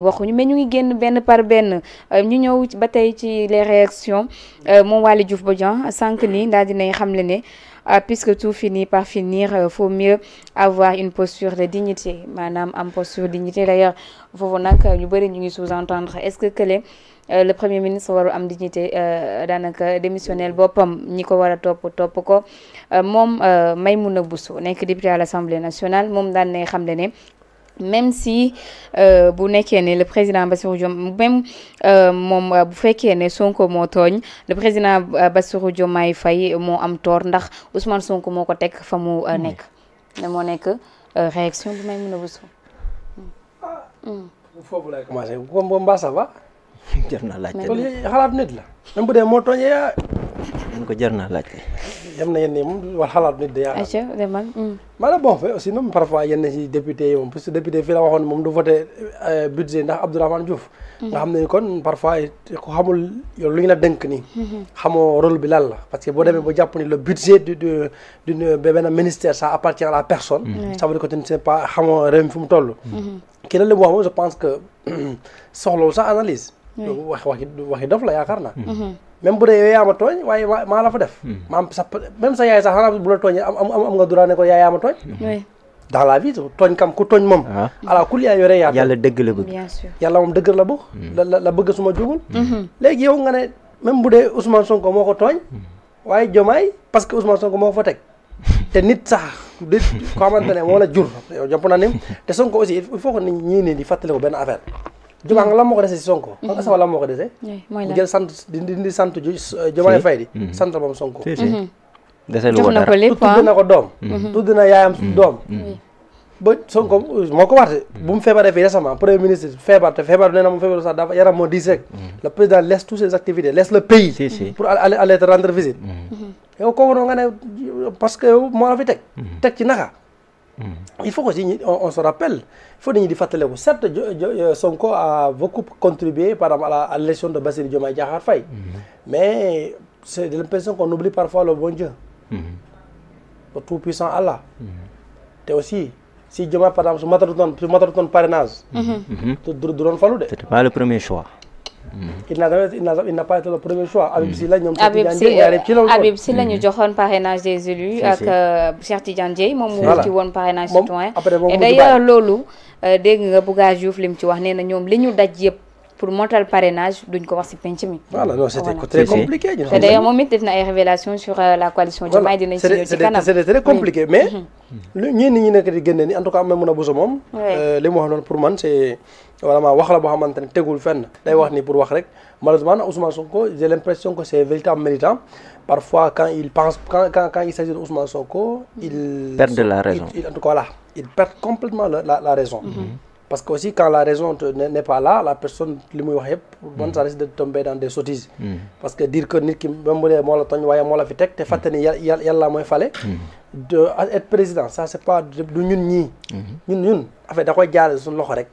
waxuñu mais ñu ngi génn benn par benn ñu ñëw ba tey ci les réactions moom Waly Diouf Bodian sànq nii daal dinañ xamle ne puisque tout finit par finir faut mieux avoir une posture de dignité maanaam am posture de dignité d'ailleurs foofu nag ñu bëri ñu ngi sous-entendre est-ce que le premier ministre waru am dignité daanaka démissionnel boppam ñi ko war a topp ko moom Maïmouna Bousso nekk député à l'Assemblée nationale moom daan ne xamle ne même si bu nekkee ne le président Bassirou Diomaye même moom bu fekkee ne Sonko moo tooñ le président Bassirou Diomaye Faye moo am tort ndax Ousmane Sonko moo ko teg fa mu nekk ne moo nekk réaction bu may mën a Bousso. foofu lay commencé comme mbaa ça va. jar naa laajte loolu xalaat nit la. même bu dee moo tooñee yaa. mun ko jar naa laajte. yam na yenn yi moom war xalaat nit de yaa. ayca demal. maanaam bon fait aussi même parfois yenn si député yi moom parce que député fii la waxoon moom du voté budget ndax Abdourahmane Diouf. nga xam ne kon parfois ku xamul yow lu ñu la dënk nii. xamoo rôle bi lan la parce que boo demee ba jàpp ni le budget d'une benn ministère ça appartient à la personne. ça veut dire que tu ne sais pas xamoo réew mi fu mu toll. kii la li mu wax moom je pense que soxlawul sax analyse. waxi dof la yaakaar naa. même bu dee yow yaa ma tooñ waaye maa la fa def. maam sax même sa yaay sax xanaa bu la tooñee am nga droit ne ko yaa ma tooñ. dans la vie tooñ kam ku tooñ moom. ala kulli yaa yore yaa. yàlla dëgg la bëgg. bien sûr yàlla moom dëgg la bëgg. la bëgg suma jugul. léegi yow nga ne même bu dee Ousmane Sonko moo ko tooñ. waaye Diomaye parce que Ousmane Sonko moo ko fa teg. te nit sax nit ko xamante ne moo la jur yow jàpp naa ne te Sonko aussi il faut que nit ñi di fàttali ko benn affaire. Diomaye nga lan moo ko dese si Sonko. xam nga sama lan moo ko dese. mooy lan jël sant di sant Diomaye Faye di. sant moom Sonko. dese lu ko dara tudd na ko doom. tudd na yaayam doom. ba Sonko moo ko waxte bu mu feebaree fii récemment premier ministre feebar te feebar nee na mu feebar sax dafa yaram moo diis rek. le président laisse toutes ses activités laisse le pays. pour aller te rendre visite. yow kooku noonu nga ne parce que yow moo la fi teg. teg ci naka. il faut aussi on se rappelle il faut nit ñi di fàttaliku certes Sonko a beaucoup contribué par exemple à l'élection de Bassirou Diomaye Diakhar Faye. mais c'est de l'impression qu'on oublie parfois le bon Dieu. le tout puissant Allah. te aussi si Diomaye par exemple su matarutoon parrainage. du doon falu de. c'était pas le premier choix. il n'a pas été le premier choix. Habib Sy la ñoom Habib Sy la ñu joxoon parrainage des élus ak Cheikh Tidiane Dièye moom mu wuti woon parrainage citoyen et d'ailleurs loolu dégg nga Bouga Diouf li mu ci wax nee na ñoom li ñu daj yëpp pour motal parrainage duñ ko wax ci penc mi. voilà non c'était très compliqué. te d'ailleurs moom it def na ay révélations sur la coalition Diomaye dinañ ci ñëw ci kanam. c'était très compliqué mais ñii nit ñi nekk di génne ni en tout cas Maïmouna Bousso moom li mu wax noonu pour man c'est vraiment wax la boo xamante ne tegul fenn day wax ni pour wax rek malheureusement Ousmane Sonko j'ai l'impression que c'est véritable militant parfois quand il pense quand il s'agit de Ousmane Sonko il perd la raison en tout cas là il perd complètement la raison. parce que aussi quand la raison n'est pas là la personne li muy wax yëpp bon ça risque de tomber dans des sottises. parce que dire que nit ki même bu dee moo la tooñ waaye moo la fi teg te fàtte ni yàlla mooy fale. de être président ça c'est pas du ñun ñii. ñun en fait da koy jaarale suñu loxo rek.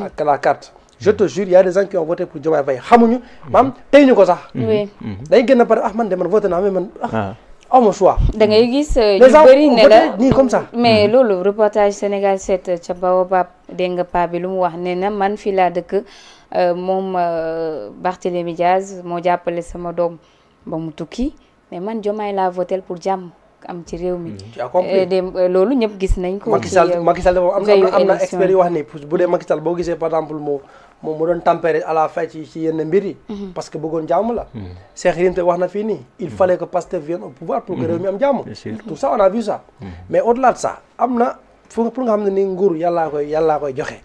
ak la carte. je te jure il y a des gens qui ont voté pour Diomaye Faye xamuñu. maam tey ñu ko sax. dañuy génn pare man de man voté naa mais man aw ma choix. da ngay gis ñu bëri ne la nii comme ça. mais loolu reportage Sénégal 7 ca Baobab dégg nga paa bi lu mu wax nee na man fii laa dëkk moom Barthélémy Diaz moo jàppale sama doom ba mu tukki mais man Diomaye laa voté pour jàmm am ci réew mi. loolu ñëpp gis nañ ko. Macky Sall am na expert yu wax ni bu dee Macky Sall boo gisee par exemple moom mu doon tempérer à la fin ci yenn mbir yi. parce que bëggoon jàmm la. Cheikh Yérim te wax na fii nii il fallait que Pastef vienne au pouvoir pour que réew mi am jàmm. tout ça on a vu ça. mais au-delà de ça am na pour nga xam ne ni nguur yàllaa koy joxe.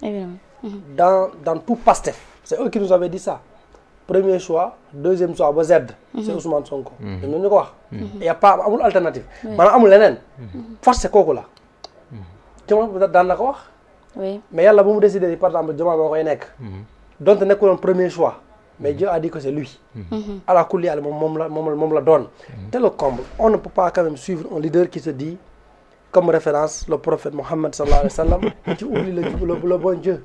dans tout Pastef c'est eux qui nous avaient dit ça. premier choix deuxième choix ba Z. c'est Ousmane Sonko. ñoom ñu ko wax. y a pas amul alternative. maanaam amul leneen. force kooku la. Diomaye daan na ko wax. oui mais yàlla bu mu décidé par exemple Diomaye moo koy nekk. donte nekkuloon premier choix. mais Dieu a dit que c'est lui. ala kulli yàlla moom la doon. te le comble on ne peut pas quand même suivre un leader qui se dit comme référence le prophète Mohammed sallallahu alayhi wa sallam. qui oublie le bon Dieu.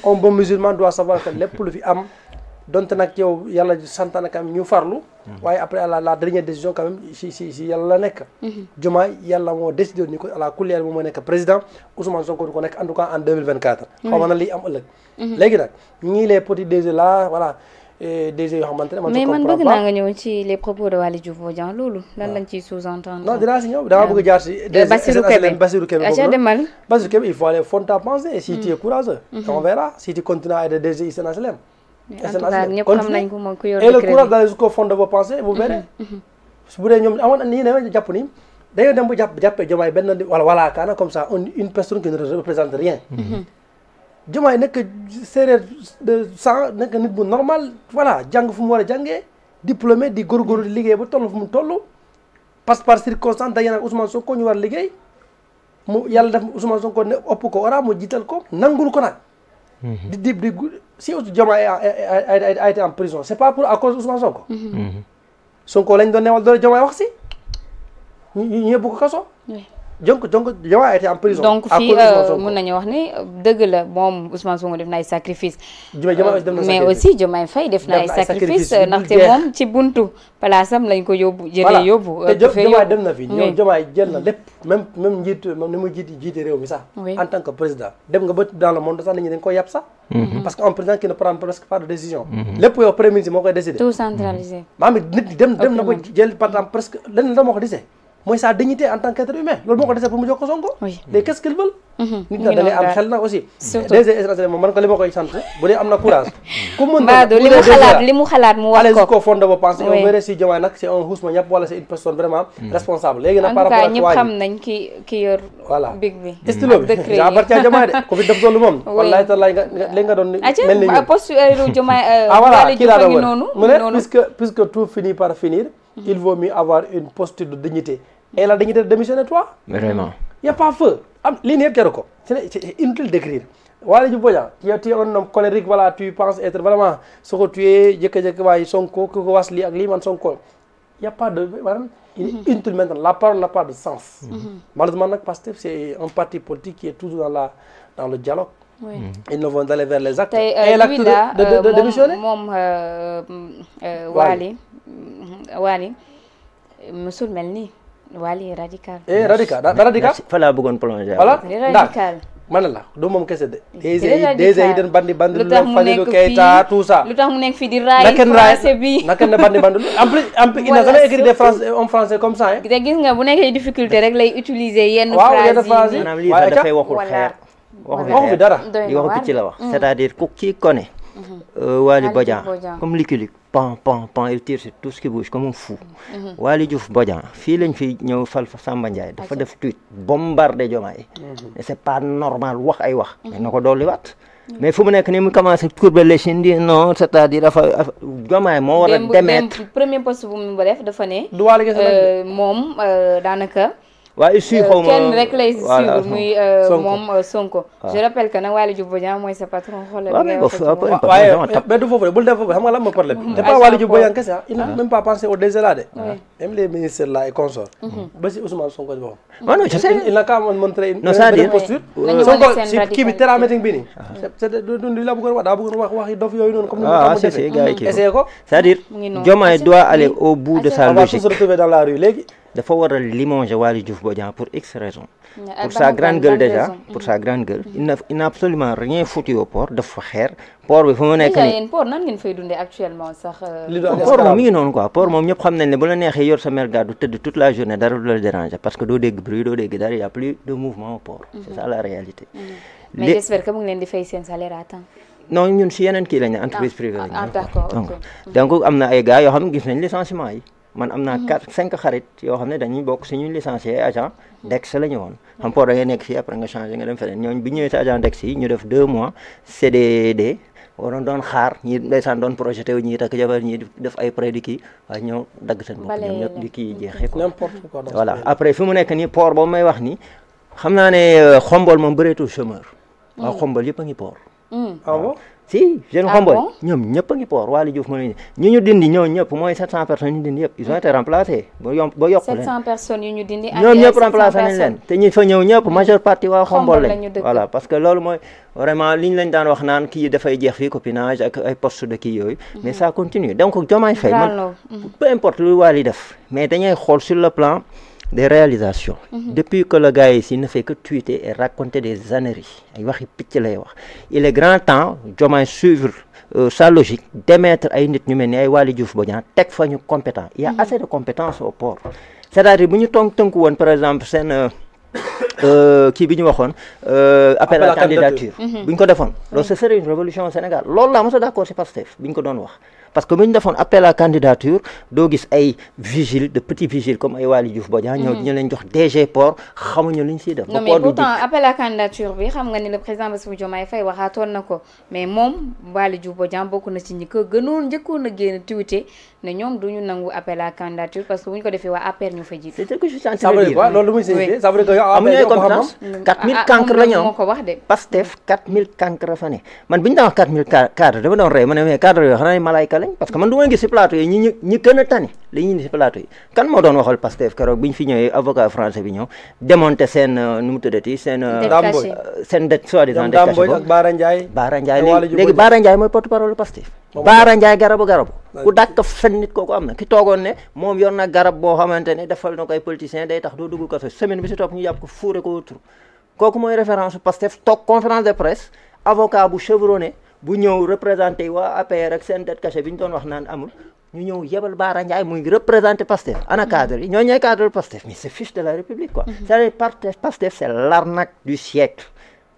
un bon musulman doit savoir que lépp lu fi am. donte nag yow yàlla santaane quand même ñu farlu waaye après la dernière décision quand même si yàlla la nekk Diomaye yàlla moo décidé ni ko à la kullière moom moo nekk président Ousmane Sonko du ko nekk en tout cas en 2024 xaw ma na lii am ëllëg léegi nag ñii les petits DG là voilà DG yoo xamante ne man mais man bëgg naa nga ñëw ci les propos de Waly Diouf Bodian loolu lan lañ ciy sous-entendre non dinaa si ñëw dama bëgg jaar si Bassirou Kébé Bassirou Kébé il faut aller fond à penser si tu es courageux on verra si tu continues à être DG SN HLM en tout cas ñëpp xam nañ ko moom ku yor et le courage d'aller jusqu'au fond de vos pensées vous verrez bu dee ñoom amoon nii ne jàpp ni dañoo dem bu jàppee Diomaye benn voilà kaana comme ça une personne qui ne représente rien Diomaye nekk séeréer de sang nekk nit bu normal voilà jàng fu mu war a jàngee diplômé di góorgóorlu di liggéey ba toll fu mu toll passe par circonstance daje nag Ousmane Sonko ñu war liggéey mu yàlla def Ousmane Sonko ne ëpp ko ora mu jiital ko nangul ko nag di si Diomaye a été en prison c'est pas pour à cause Ousmane Sonko Sonko lañ doon newal doole Diomaye wax si ñu yóbbu ko kaso donc Diomaye a été en prison. donc fii mën nañu wax ni dëgg la moom Ousmane Sonko def na ay sacrifice mais aussi Diomaye Faye def na ay sacrifice ndaxte moom ci buntu palaasam lañ ko yóbbu jëlee yóbbu te Diomaye dem na fi ñoom Diomaye jël na lépp même njiit moom ni muy jiite réew mi sax en tant que président dem nga ba dans le monde sax nit ñi dañ koy yàpp sax parce que un président qui ne prend presque pas de décision lépp yow premier ministre moo koy décider tout centralisé maam it nit dem na ko jël par exemple presque lenn la moo ko disee mooy sa dignité en tant qu'être humain loolu moo ko desee pour mu jox ko Sonko léegi qu'est-ce qu'ils veulent nit na da ngay am xel nag aussi DG SN moom man ko li ma koy sant bu dee am na courage ku mën li mu xalaat mu wax ko fond de vos pensées on verrait si Diomaye nag c'est un Ousmane ñëpp wala c'est une personne vraiment responsable léegi nag par rapport ak ñëpp xam nañ ki yor voilà big bi stylo bi appartient à Diomaye de ko fi def loolu moom wallaay tallaay nga léegi nga doon mel ni ñu poste Diomaye voilà kii laa doon noonu mu ne puisque tout finit par finir il vaut mieux avoir une posture de dignité et la dignité de démissionner toi. Vraiment. Il n'y a pas feu. C'est inutile d'écrire. Waly Diouf Bodian, tu es un homme colérique, voilà, tu penses être vraiment ce que tu es, Sonko, Wasli, Agliman, Sonko. Il n'y a pas de. Il est inutile maintenant. La parole n'a pas de sens. Malheureusement, Pastef, c'est un parti politique qui est toujours dans le dialogue. Oui. Ils ne vont aller vers les actes. Et l'acte de démissionner. Waly, Monsieur Melni. Waly est radical. Radical. Fala bëggoon plonger. Voilà. Radical. Man la do mom kesse de. Des yi den bandi lu Fadilou Keita tout ça. Lu tax mu nekk fi di raay français bi. Naka na bandi en plus il n'a jamais écrit des phrases en français comme ça hein. Te gis nga bu nekkee difficulté rek lay utiliser yenn phrases yi. Maanaam lii sax dafay waxul xeer. waxu fi dara. Li waxu picc la wax. C'est-à-dire ku kii connaît Waly Bodian comme Lucky pan, il tire sur tout ce qui bouge comme un fou. Waly Diouf Bodian, fii lañ fi ñëw fal fa Samba Ndiaye dafa def tweet bombardé Diomaye. Et c'est pas normal wax ay wax. Mais na ko dolli waat. Mais fu mu nekk nii mu commencé courber les chines di non c'est-à-dire dafa Diomaye moo war a démettre. Premier poste bu mu def dafa ne. du Waly kese moom daanaka. waaye suy xaw ma kenn rek lay suivre muy moom Sonko. Je rappelle que nag Waly Diouf Bodian mooy sa patron xoolal. waaye mais du foofu de bul def foofu xam nga lan mooy problème bi. c'est pas Waly Diouf Bodian kese il n'a même pas pensé au DG là de. même les ministres là et consorts. ba si Ousmane Sonko di boppam. non non je sais il n'a qu'à montrer une posture. Sonko si kii bi thérapeutique bi nii. c'est du la bëggoon wax daa bëggoon wax waxi dof yooyu noonu comme ni mu defee gars yi kii essayé ko. c'est-à-dire Diomaye doit aller au bout de sa logique. on va tous se retrouver dans la rue léegi. dafa war a limoger Waly Diouf Bodian pour X raisons. Pour sa grande gueule déjà, pour sa grande gueule. Il n'a absolument rien foutu au port, dafa xeer. Port bi fu mu nekk nii. Port nan ngeen fay dundee actuellement sax. Port moom mi ngi noonu quoi. Port moom ñëpp xam nañ ne bu la neexee yor sa mer gàddu tëdd toute la journée dara du la déranger parce que doo dégg bruit doo dégg dara y a plus de mouvement au port. C'est ça la réalité. Mais j'espère que mu ngi leen di fay seen salaire à temps. Non ñun si yeneen kii lañ ne entreprise privée lañ. Ah d'accord. Donc am na ay gars yoo xam ne gis nañ licenciement yi. Man am naa 5 xarit yoo xam ne dañuy bokk si ñu licencié agent Dex la ñu woon xam port da ngay nekk fii après nga changé nga dem feneen ñooñu bi ñëwee si agent Dex yi ñu def 2 mois CDD waroon doon xaar ñi ndeysaan doon projeté wu ñii takk jabar ñii def ay prêt di kii waaye ñëw dagg seen bopp ñoom ñëpp di kii jeexee quoi voilà après fi mu nekk nii port boobu may wax ni xam naa ne xombol moom bëreetul chômeur waaw xombol yëpp a ngi port si jeune Ah Khombole bon? ñoom ñëpp a ngi port Waly Diouf ñu dindi ñoo ñëpp mooy 700 personnes ñu dindi yëpp ils ont été remplacés ba yokk leen 700 personnes yu ñu dindi. ñoom ñëpp remplacé nañ leen te ñi fa ñëw ñëpp majeure partie waa Khombole lañu lañ dëkk. voilà parce que loolu mooy vraiment li ñu leen daan wax naan kii dafay jeex fii copinage ak ay poste de kii yooyu mais ça continue donc Diomaye Faye man peu importe lu Waly def mais dañuy xool sur le plan des réalisations. Depuis que le gars ici ne fait que tweeter et raconter des âneries ay waxi picc lay wax il est grand temps Diomaye suivre sa logique d'émettre ay nit ñu mel ni ay Waly Diouf Bodian teg fa ñu compétent il y a assez de compétences au port c'est-à-dire bu ñu tënku woon par exemple seen kii bi ñu waxoon appel à candidature bu ñu ko defoon loolu ce serait une révolution au Sénégal loolu laa mos a d'accord si Pastef bi ñu ko doon wax parce que bu ñu defoon appel à candidature doo gis ay vigile de petits vigiles comme ay Waly Diouf Bodian ñëw ñu leen jox DG port xamuñu lu ñu siy def. non mais pourtant appel à candidature bi xam nga ni le président Bassirou Diomaye Faye waxaatoon na ko mais moom Waly Diouf Bodian bokk na ci ñi ko gënoon njëkkoon a génn tweeté ne ñoom duñu nangu appel à candidature parce que bu ñu ko defee waa APR ñu fa jiitu. c'est ce que je suis en train de dire. loolu lu muy signifié ça veut dire que amuñu ay compétence 4000 cancres la ñu am moo ko wax de. Pastef 4000 cancres fa ne man bi ñu daan wax 4000 cadres dama doon rey ma ne mais cadres yoo xanaa malayka lañ parce que man du ma gis si plateau yi ñi gën a tane la ñuy indi si plateau yi kan moo doon waxal Pastef keroog bi ñu fi ñëwee avocat français bi ñëw démonter seen nu mu tuddati seen dette soi-disant dette cachée ak Bara Ndiaye léegi Bara Ndiaye mooy porte-parole Pastef Bara Ndiaye garabu ku dàkk fen nit kooku am na ki toogoon ne moom yor na garab boo xamante ne defal na ko ay politiciens day tax doo dugg kaso semaine bi si topp ñu jàpp ko fuure ko autour kooku mooy référence Pastef toog conférence de presse avocat bu chevronné bu ñëw représenté waa APR ak seen dette cachée bi ñu doon wax naan amul ñu ñëw yebal Bara Ndiaye muy représenté Pastef ana cadre yi ñooñu ñooy cadre Pastef mais c'est fiche de la République quoi c'est-à-dire Pastef c'est l'arnaque du siècle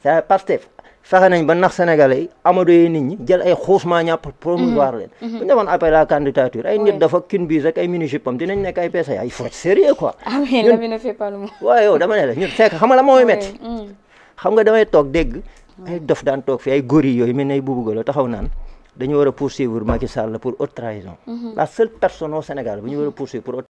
c'est Pastef fexe nañ ba nax sénégalais yi amadoyee nit ñi jël ay xuusmaa ñàpp promouvoir leen bu ñu defoon appel à candidature ay nit dafa kin bis ak ay mini jupam dinañ nekk ay PCA il faut être sérieux quoi ah mais Lamine ne fait pas le mot. waaw yow dama ne la ñun fekk xam nga la mooy métti xam nga damay toog dégg ay dof daan toog fi ay góor yi yooyu mel ne ay buubu la taxaw naan dañu war a poursuivre Macky Sall pour haute trahison la seule personne au Sénégal bu ñu war a poursuivre pour